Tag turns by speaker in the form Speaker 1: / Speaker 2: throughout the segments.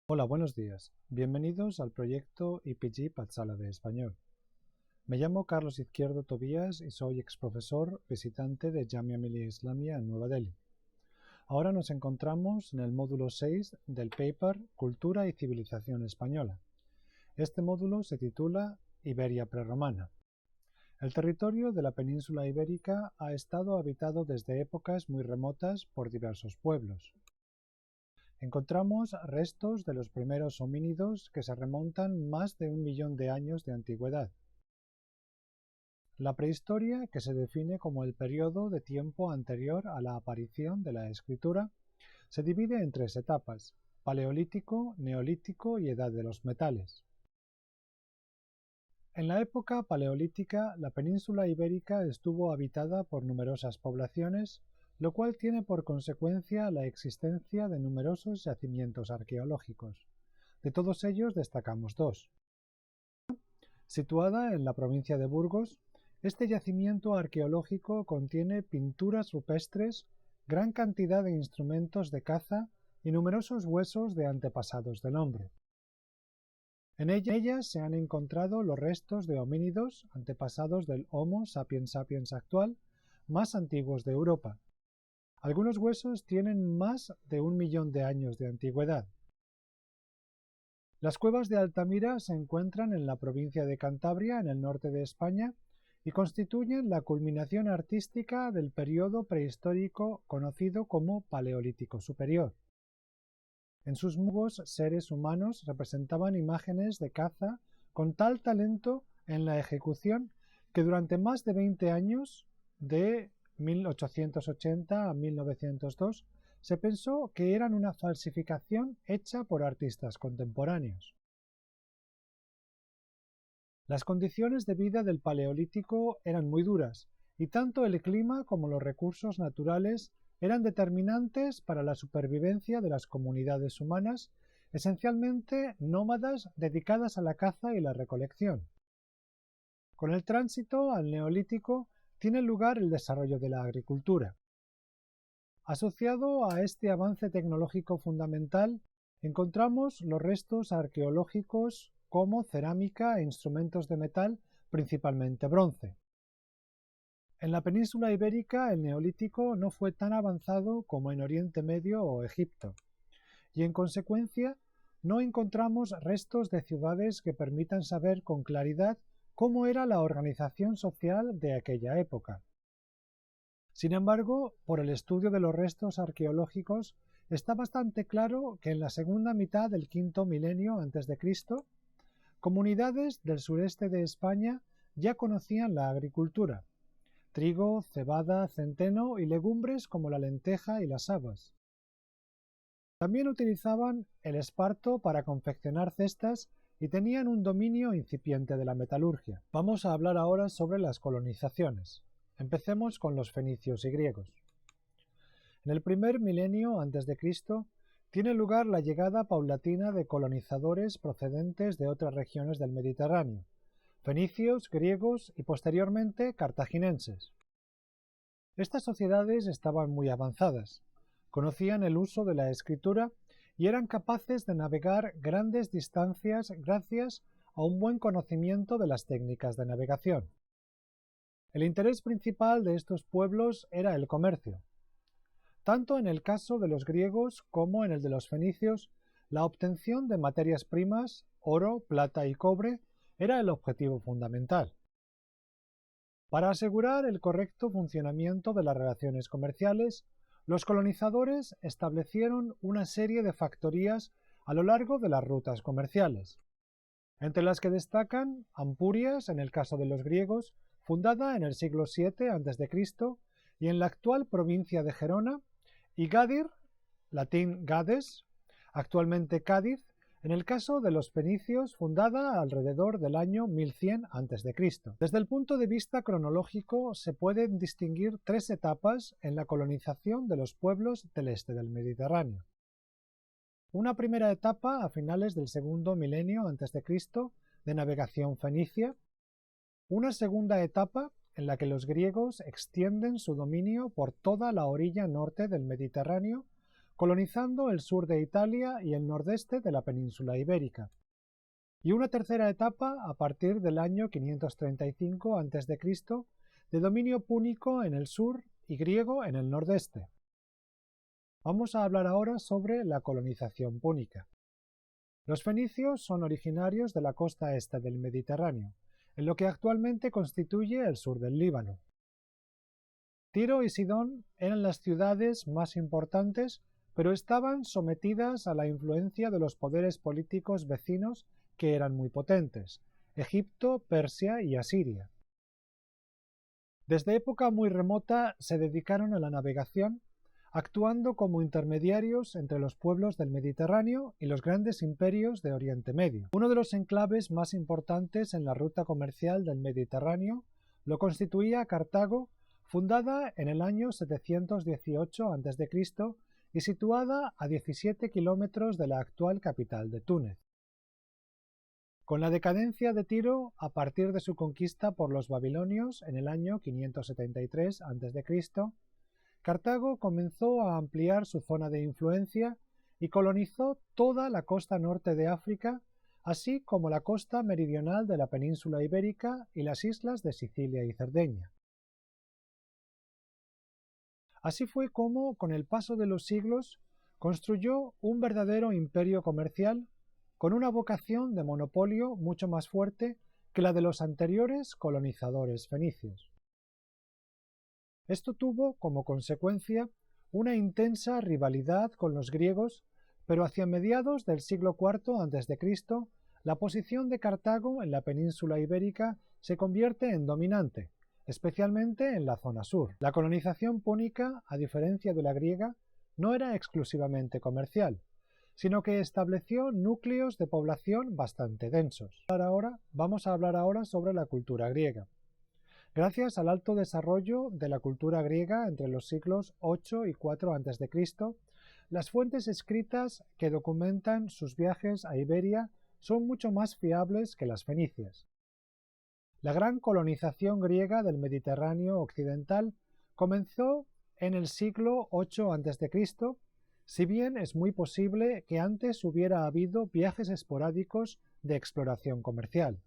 Speaker 1: Hola, buenos días. Bienvenidos al proyecto IPG Patsala de Español. Me llamo Carlos Izquierdo Tobías y soy exprofesor visitante de Jamia Millia Islamia en Nueva Delhi. Ahora nos encontramos en el módulo 6 del paper Cultura y Civilización Española. Este módulo se titula Iberia prerromana. El territorio de la península ibérica ha estado habitado desde épocas muy remotas por diversos pueblos. Encontramos restos de los primeros homínidos que se remontan más de 1 millón de años de antigüedad. La prehistoria, que se define como el periodo de tiempo anterior a la aparición de la escritura, se divide en 3 etapas: paleolítico, neolítico y edad de los metales. En la época paleolítica, la península ibérica estuvo habitada por numerosas poblaciones, lo cual tiene por consecuencia la existencia de numerosos yacimientos arqueológicos. De todos ellos destacamos 2. Situada en la provincia de Burgos, este yacimiento arqueológico contiene pinturas rupestres, gran cantidad de instrumentos de caza y numerosos huesos de antepasados del hombre. En ellas se han encontrado los restos de homínidos, antepasados del Homo sapiens sapiens actual, más antiguos de Europa. Algunos huesos tienen más de 1 millón de años de antigüedad. Las cuevas de Altamira se encuentran en la provincia de Cantabria, en el norte de España, y constituyen la culminación artística del periodo prehistórico conocido como Paleolítico Superior. En sus muros, seres humanos representaban imágenes de caza con tal talento en la ejecución que durante más de 20 años, de 1880 a 1902, se pensó que eran una falsificación hecha por artistas contemporáneos. Las condiciones de vida del Paleolítico eran muy duras, y tanto el clima como los recursos naturales eran determinantes para la supervivencia de las comunidades humanas, esencialmente nómadas dedicadas a la caza y la recolección. Con el tránsito al Neolítico tiene lugar el desarrollo de la agricultura. Asociado a este avance tecnológico fundamental, encontramos los restos arqueológicos como cerámica e instrumentos de metal, principalmente bronce. En la península ibérica el Neolítico no fue tan avanzado como en Oriente Medio o Egipto, y en consecuencia no encontramos restos de ciudades que permitan saber con claridad cómo era la organización social de aquella época. Sin embargo, por el estudio de los restos arqueológicos, está bastante claro que en la segunda mitad del quinto milenio a.C., comunidades del sureste de España ya conocían la agricultura: trigo, cebada, centeno y legumbres como la lenteja y las habas. También utilizaban el esparto para confeccionar cestas y tenían un dominio incipiente de la metalurgia. Vamos a hablar ahora sobre las colonizaciones. Empecemos con los fenicios y griegos. En el primer milenio a.C. tiene lugar la llegada paulatina de colonizadores procedentes de otras regiones del Mediterráneo: fenicios, griegos y posteriormente cartaginenses. Estas sociedades estaban muy avanzadas, conocían el uso de la escritura y eran capaces de navegar grandes distancias gracias a un buen conocimiento de las técnicas de navegación. El interés principal de estos pueblos era el comercio. Tanto en el caso de los griegos como en el de los fenicios, la obtención de materias primas, oro, plata y cobre, era el objetivo fundamental. Para asegurar el correcto funcionamiento de las relaciones comerciales, los colonizadores establecieron una serie de factorías a lo largo de las rutas comerciales, entre las que destacan Ampurias, en el caso de los griegos, fundada en el siglo VII a.C. y en la actual provincia de Gerona, y Gadir, latín Gades, actualmente Cádiz, en el caso de los fenicios, fundada alrededor del año 1100 a.C. Desde el punto de vista cronológico se pueden distinguir 3 etapas en la colonización de los pueblos del este del Mediterráneo. Una primera etapa a finales del segundo milenio a.C. de navegación fenicia, una segunda etapa en la que los griegos extienden su dominio por toda la orilla norte del Mediterráneo, colonizando el sur de Italia y el nordeste de la península ibérica, y una tercera etapa a partir del año 535 a.C. de dominio púnico en el sur y griego en el nordeste. Vamos a hablar ahora sobre la colonización púnica. Los fenicios son originarios de la costa este del Mediterráneo, en lo que actualmente constituye el sur del Líbano. Tiro y Sidón eran las ciudades más importantes, pero estaban sometidas a la influencia de los poderes políticos vecinos que eran muy potentes: Egipto, Persia y Asiria. Desde época muy remota se dedicaron a la navegación, actuando como intermediarios entre los pueblos del Mediterráneo y los grandes imperios de Oriente Medio. Uno de los enclaves más importantes en la ruta comercial del Mediterráneo lo constituía Cartago, fundada en el año 718 a.C. y situada a 17 kilómetros de la actual capital de Túnez. Con la decadencia de Tiro, a partir de su conquista por los babilonios en el año 573 a.C., Cartago comenzó a ampliar su zona de influencia y colonizó toda la costa norte de África, así como la costa meridional de la península ibérica y las islas de Sicilia y Cerdeña. Así fue como, con el paso de los siglos, construyó un verdadero imperio comercial con una vocación de monopolio mucho más fuerte que la de los anteriores colonizadores fenicios. Esto tuvo como consecuencia una intensa rivalidad con los griegos, pero hacia mediados del siglo IV a.C., la posición de Cartago en la península ibérica se convierte en dominante, especialmente en la zona sur. La colonización púnica, a diferencia de la griega, no era exclusivamente comercial, sino que estableció núcleos de población bastante densos. Vamos a hablar ahora sobre la cultura griega. Gracias al alto desarrollo de la cultura griega entre los siglos VIII y IV a.C., las fuentes escritas que documentan sus viajes a Iberia son mucho más fiables que las fenicias. La gran colonización griega del Mediterráneo occidental comenzó en el siglo VIII a.C., si bien es muy posible que antes hubiera habido viajes esporádicos de exploración comercial.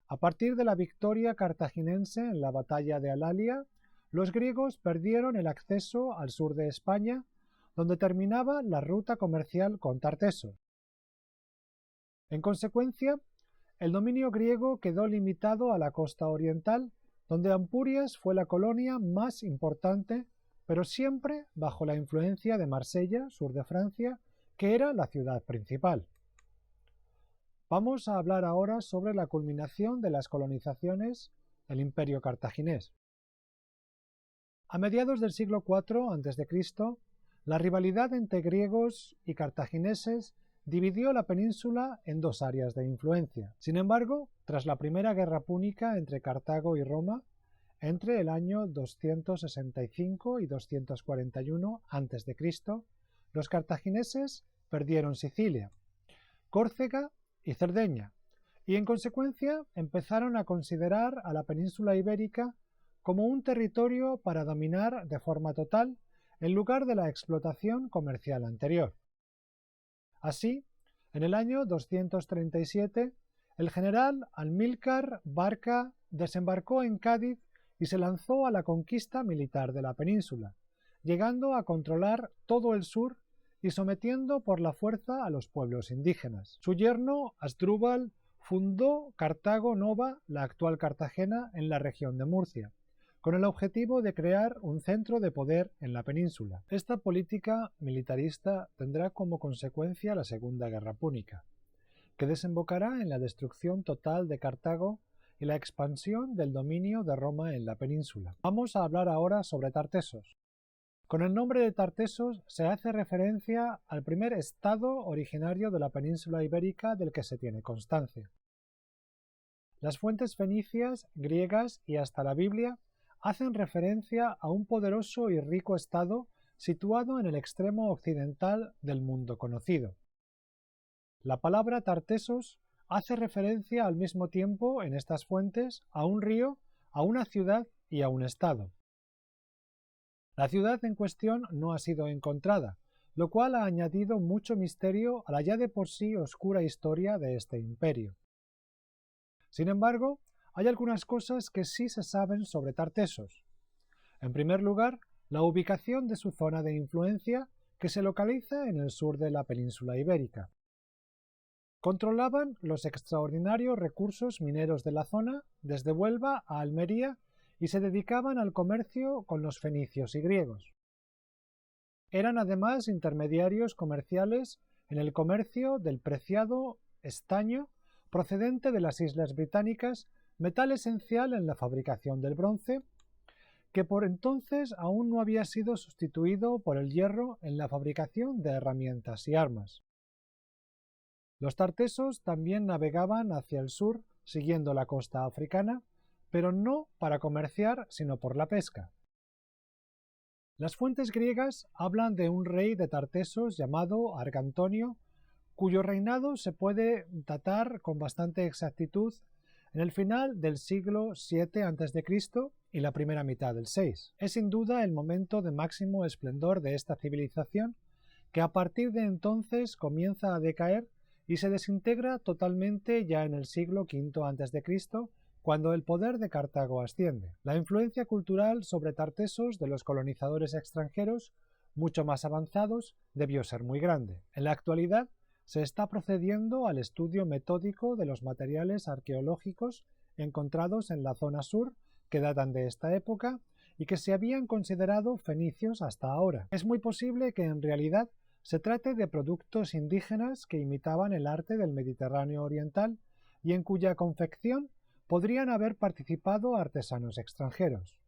Speaker 1: A partir de la victoria cartaginense en la batalla de Alalia, los griegos perdieron el acceso al sur de España, donde terminaba la ruta comercial con Tartesos. En consecuencia, el dominio griego quedó limitado a la costa oriental, donde Ampurias fue la colonia más importante, pero siempre bajo la influencia de Marsella, sur de Francia, que era la ciudad principal. Vamos a hablar ahora sobre la culminación de las colonizaciones del Imperio cartaginés. A mediados del siglo IV a.C., la rivalidad entre griegos y cartagineses dividió la península en dos áreas de influencia. Sin embargo, tras la primera guerra púnica entre Cartago y Roma, entre el año 265 y 241 a.C., los cartagineses perdieron Sicilia, Córcega y Cerdeña, y en consecuencia empezaron a considerar a la península ibérica como un territorio para dominar de forma total en lugar de la explotación comercial anterior. Así, en el año 237, el general Amílcar Barca desembarcó en Cádiz y se lanzó a la conquista militar de la península, llegando a controlar todo el sur y sometiendo por la fuerza a los pueblos indígenas. Su yerno, Asdrúbal, fundó Cartago Nova, la actual Cartagena, en la región de Murcia, con el objetivo de crear un centro de poder en la península. Esta política militarista tendrá como consecuencia la Segunda Guerra Púnica, que desembocará en la destrucción total de Cartago y la expansión del dominio de Roma en la península. Vamos a hablar ahora sobre Tartesos. Con el nombre de Tartesos se hace referencia al primer estado originario de la península ibérica del que se tiene constancia. Las fuentes fenicias, griegas y hasta la Biblia hacen referencia a un poderoso y rico estado situado en el extremo occidental del mundo conocido. La palabra Tartesos hace referencia al mismo tiempo en estas fuentes a un río, a una ciudad y a un estado. La ciudad en cuestión no ha sido encontrada, lo cual ha añadido mucho misterio a la ya de por sí oscura historia de este imperio. Sin embargo, hay algunas cosas que sí se saben sobre Tartesos. En primer lugar, la ubicación de su zona de influencia, que se localiza en el sur de la península ibérica. Controlaban los extraordinarios recursos mineros de la zona, desde Huelva a Almería, y se dedicaban al comercio con los fenicios y griegos. Eran además intermediarios comerciales en el comercio del preciado estaño procedente de las Islas Británicas, metal esencial en la fabricación del bronce, que por entonces aún no había sido sustituido por el hierro en la fabricación de herramientas y armas. Los tartesos también navegaban hacia el sur siguiendo la costa africana, pero no para comerciar, sino por la pesca. Las fuentes griegas hablan de un rey de Tartesos llamado Argantonio, cuyo reinado se puede datar con bastante exactitud en el final del siglo VII a.C. y la primera mitad del VI. Es sin duda el momento de máximo esplendor de esta civilización, que a partir de entonces comienza a decaer y se desintegra totalmente ya en el siglo V a.C., cuando el poder de Cartago asciende. La influencia cultural sobre Tartesos de los colonizadores extranjeros, mucho más avanzados, debió ser muy grande. En la actualidad, se está procediendo al estudio metódico de los materiales arqueológicos encontrados en la zona sur, que datan de esta época y que se habían considerado fenicios hasta ahora. Es muy posible que en realidad se trate de productos indígenas que imitaban el arte del Mediterráneo oriental y en cuya confección podrían haber participado artesanos extranjeros.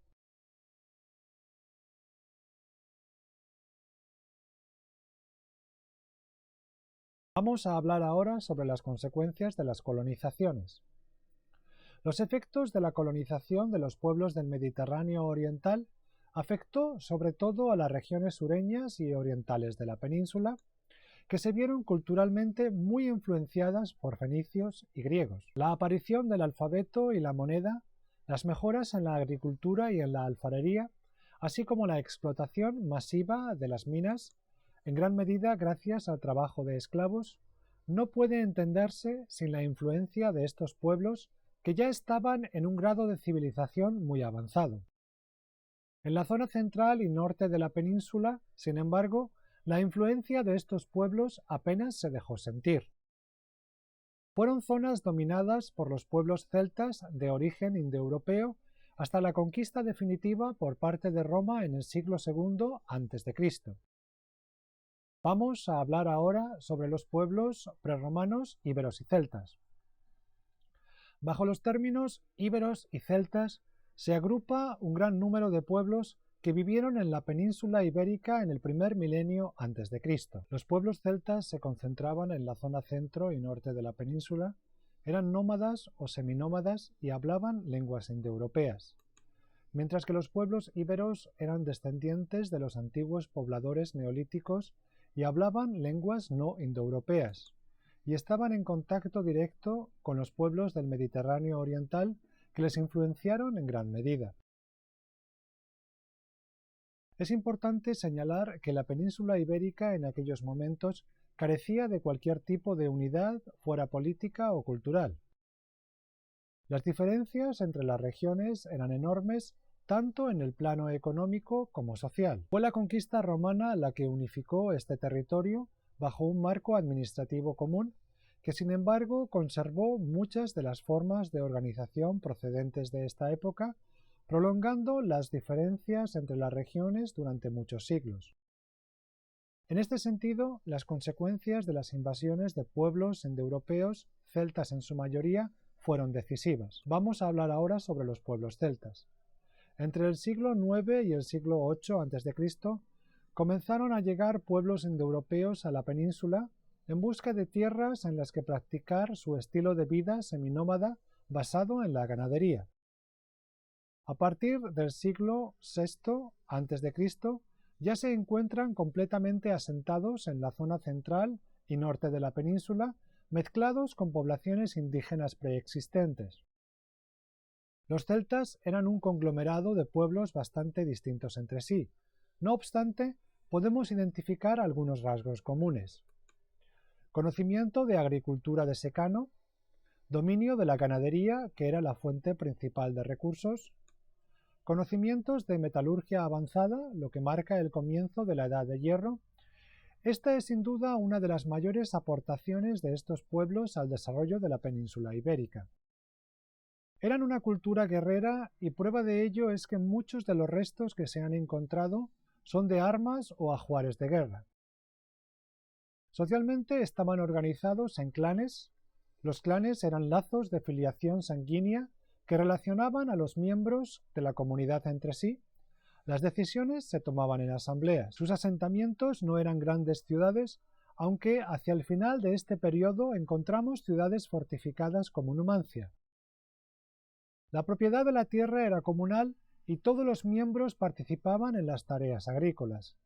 Speaker 1: Vamos a hablar ahora sobre las consecuencias de las colonizaciones. Los efectos de la colonización de los pueblos del Mediterráneo oriental afectó sobre todo a las regiones sureñas y orientales de la península, que se vieron culturalmente muy influenciadas por fenicios y griegos. La aparición del alfabeto y la moneda, las mejoras en la agricultura y en la alfarería, así como la explotación masiva de las minas, en gran medida gracias al trabajo de esclavos, no puede entenderse sin la influencia de estos pueblos que ya estaban en un grado de civilización muy avanzado. En la zona central y norte de la península, sin embargo, la influencia de estos pueblos apenas se dejó sentir. Fueron zonas dominadas por los pueblos celtas de origen indoeuropeo hasta la conquista definitiva por parte de Roma en el siglo II a.C. Vamos a hablar ahora sobre los pueblos prerromanos íberos y celtas. Bajo los términos íberos y celtas se agrupa un gran número de pueblos que vivieron en la península ibérica en el primer milenio a.C. Los pueblos celtas se concentraban en la zona centro y norte de la península, eran nómadas o seminómadas y hablaban lenguas indoeuropeas, mientras que los pueblos íberos eran descendientes de los antiguos pobladores neolíticos y hablaban lenguas no indoeuropeas, y estaban en contacto directo con los pueblos del Mediterráneo oriental que les influenciaron en gran medida. Es importante señalar que la península ibérica en aquellos momentos carecía de cualquier tipo de unidad, fuera política o cultural. Las diferencias entre las regiones eran enormes tanto en el plano económico como social. Fue la conquista romana la que unificó este territorio bajo un marco administrativo común, que sin embargo conservó muchas de las formas de organización procedentes de esta época, prolongando las diferencias entre las regiones durante muchos siglos. En este sentido, las consecuencias de las invasiones de pueblos indoeuropeos, celtas en su mayoría, fueron decisivas. Vamos a hablar ahora sobre los pueblos celtas. Entre el siglo IX y el siglo VIII a.C. comenzaron a llegar pueblos indoeuropeos a la península en busca de tierras en las que practicar su estilo de vida seminómada basado en la ganadería. A partir del siglo VI a.C. ya se encuentran completamente asentados en la zona central y norte de la península, mezclados con poblaciones indígenas preexistentes. Los celtas eran un conglomerado de pueblos bastante distintos entre sí, No obstante, podemos identificar algunos rasgos comunes. Conocimiento de agricultura de secano, dominio de la ganadería, que era la fuente principal de recursos, conocimientos de metalurgia avanzada, lo que marca el comienzo de la Edad de Hierro. Esta es sin duda una de las mayores aportaciones de estos pueblos al desarrollo de la península ibérica. Eran una cultura guerrera y prueba de ello es que muchos de los restos que se han encontrado son de armas o ajuares de guerra. Socialmente estaban organizados en clanes. Los clanes eran lazos de filiación sanguínea que relacionaban a los miembros de la comunidad entre sí. Las decisiones se tomaban en asambleas. Sus asentamientos no eran grandes ciudades, aunque hacia el final de este periodo encontramos ciudades fortificadas como Numancia. La propiedad de la tierra era comunal y todos los miembros participaban en las tareas agrícolas.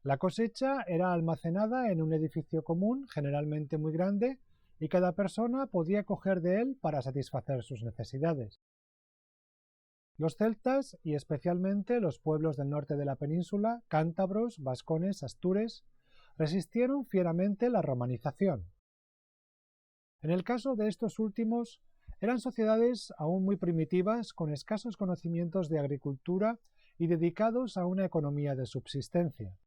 Speaker 1: La cosecha era almacenada en un edificio común, generalmente muy grande, y cada persona podía coger de él para satisfacer sus necesidades. Los celtas, y especialmente los pueblos del norte de la península, cántabros, vascones, astures, resistieron fieramente la romanización. En el caso de estos últimos, eran sociedades aún muy primitivas, con escasos conocimientos de agricultura y dedicados a una economía de subsistencia.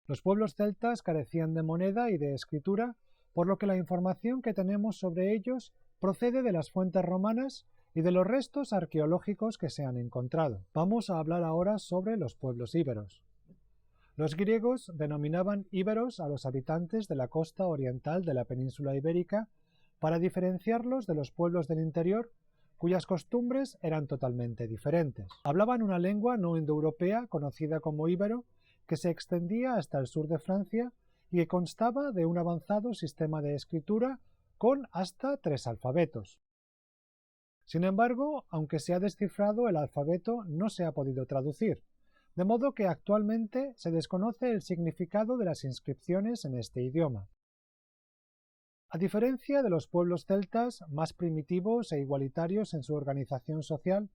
Speaker 1: Los pueblos celtas carecían de moneda y de escritura, por lo que la información que tenemos sobre ellos procede de las fuentes romanas y de los restos arqueológicos que se han encontrado. Vamos a hablar ahora sobre los pueblos íberos. Los griegos denominaban íberos a los habitantes de la costa oriental de la península ibérica para diferenciarlos de los pueblos del interior, cuyas costumbres eran totalmente diferentes. Hablaban una lengua no indoeuropea conocida como íbero, que se extendía hasta el sur de Francia y que constaba de un avanzado sistema de escritura con hasta 3 alfabetos. Sin embargo, aunque se ha descifrado el alfabeto, no se ha podido traducir, de modo que actualmente se desconoce el significado de las inscripciones en este idioma. A diferencia de los pueblos celtas, más primitivos e igualitarios en su organización social,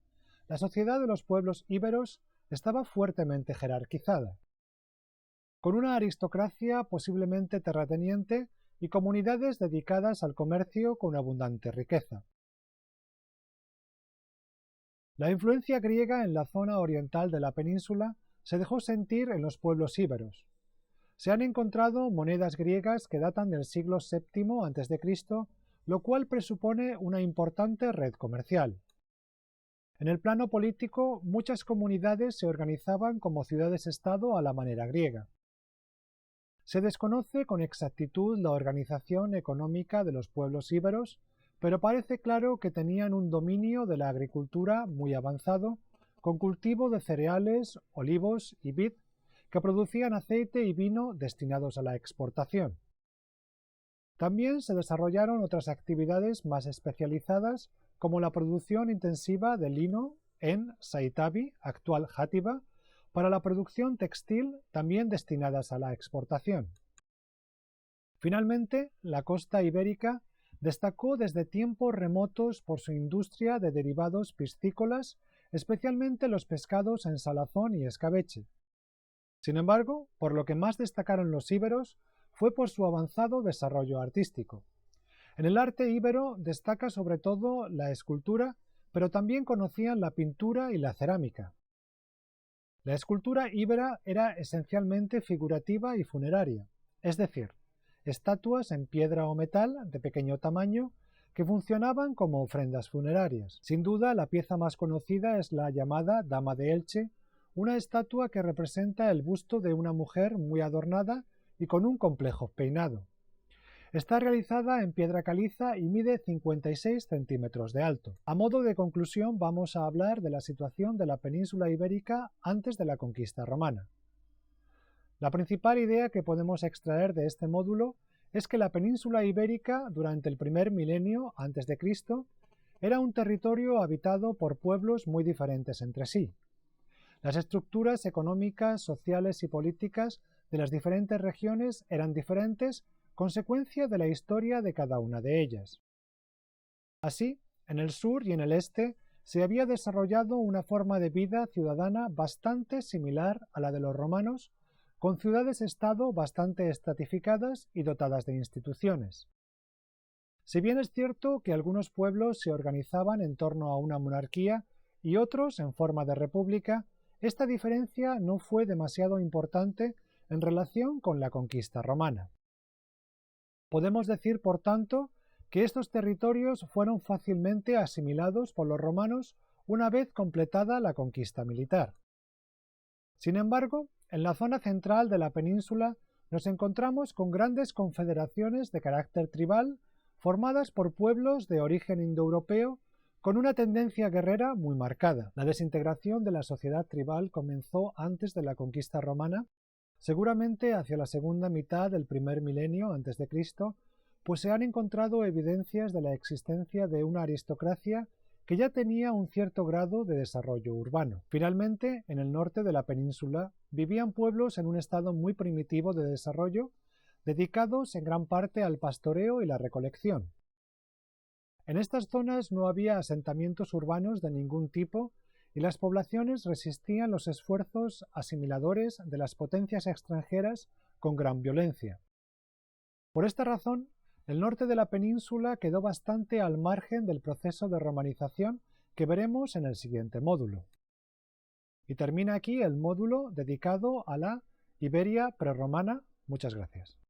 Speaker 1: la sociedad de los pueblos íberos estaba fuertemente jerarquizada, con una aristocracia posiblemente terrateniente y comunidades dedicadas al comercio con abundante riqueza. La influencia griega en la zona oriental de la península se dejó sentir en los pueblos íberos. Se han encontrado monedas griegas que datan del siglo VII a.C., lo cual presupone una importante red comercial. En el plano político, muchas comunidades se organizaban como ciudades-estado a la manera griega. Se desconoce con exactitud la organización económica de los pueblos íberos, pero parece claro que tenían un dominio de la agricultura muy avanzado, con cultivo de cereales, olivos y vid, que producían aceite y vino destinados a la exportación. También se desarrollaron otras actividades más especializadas, como la producción intensiva de lino en Saitabi, actual Játiva, para la producción textil, también destinadas a la exportación. Finalmente, la costa ibérica destacó desde tiempos remotos por su industria de derivados piscícolas, especialmente los pescados en salazón y escabeche. Sin embargo, por lo que más destacaron los íberos fue por su avanzado desarrollo artístico. En el arte íbero destaca sobre todo la escultura, pero también conocían la pintura y la cerámica. La escultura íbera era esencialmente figurativa y funeraria, es decir, estatuas en piedra o metal de pequeño tamaño que funcionaban como ofrendas funerarias. Sin duda, la pieza más conocida es la llamada Dama de Elche, una estatua que representa el busto de una mujer muy adornada y con un complejo peinado. Está realizada en piedra caliza y mide 56 centímetros de alto. A modo de conclusión, vamos a hablar de la situación de la península ibérica antes de la conquista romana. La principal idea que podemos extraer de este módulo es que la península ibérica, durante el primer milenio a.C., era un territorio habitado por pueblos muy diferentes entre sí. Las estructuras económicas, sociales y políticas de las diferentes regiones eran diferentes, consecuencia de la historia de cada una de ellas. Así, en el sur y en el este, se había desarrollado una forma de vida ciudadana bastante similar a la de los romanos, con ciudades-estado bastante estratificadas y dotadas de instituciones. Si bien es cierto que algunos pueblos se organizaban en torno a una monarquía y otros en forma de república, esta diferencia no fue demasiado importante en relación con la conquista romana. Podemos decir, por tanto, que estos territorios fueron fácilmente asimilados por los romanos una vez completada la conquista militar. Sin embargo, en la zona central de la península nos encontramos con grandes confederaciones de carácter tribal formadas por pueblos de origen indoeuropeo con una tendencia guerrera muy marcada. La desintegración de la sociedad tribal comenzó antes de la conquista romana, seguramente hacia la segunda mitad del primer milenio a.C., pues se han encontrado evidencias de la existencia de una aristocracia que ya tenía un cierto grado de desarrollo urbano. Finalmente, en el norte de la península vivían pueblos en un estado muy primitivo de desarrollo, dedicados en gran parte al pastoreo y la recolección. En estas zonas no había asentamientos urbanos de ningún tipo y las poblaciones resistían los esfuerzos asimiladores de las potencias extranjeras con gran violencia. Por esta razón, el norte de la península quedó bastante al margen del proceso de romanización que veremos en el siguiente módulo. Y termina aquí el módulo dedicado a la Iberia prerromana. Muchas gracias.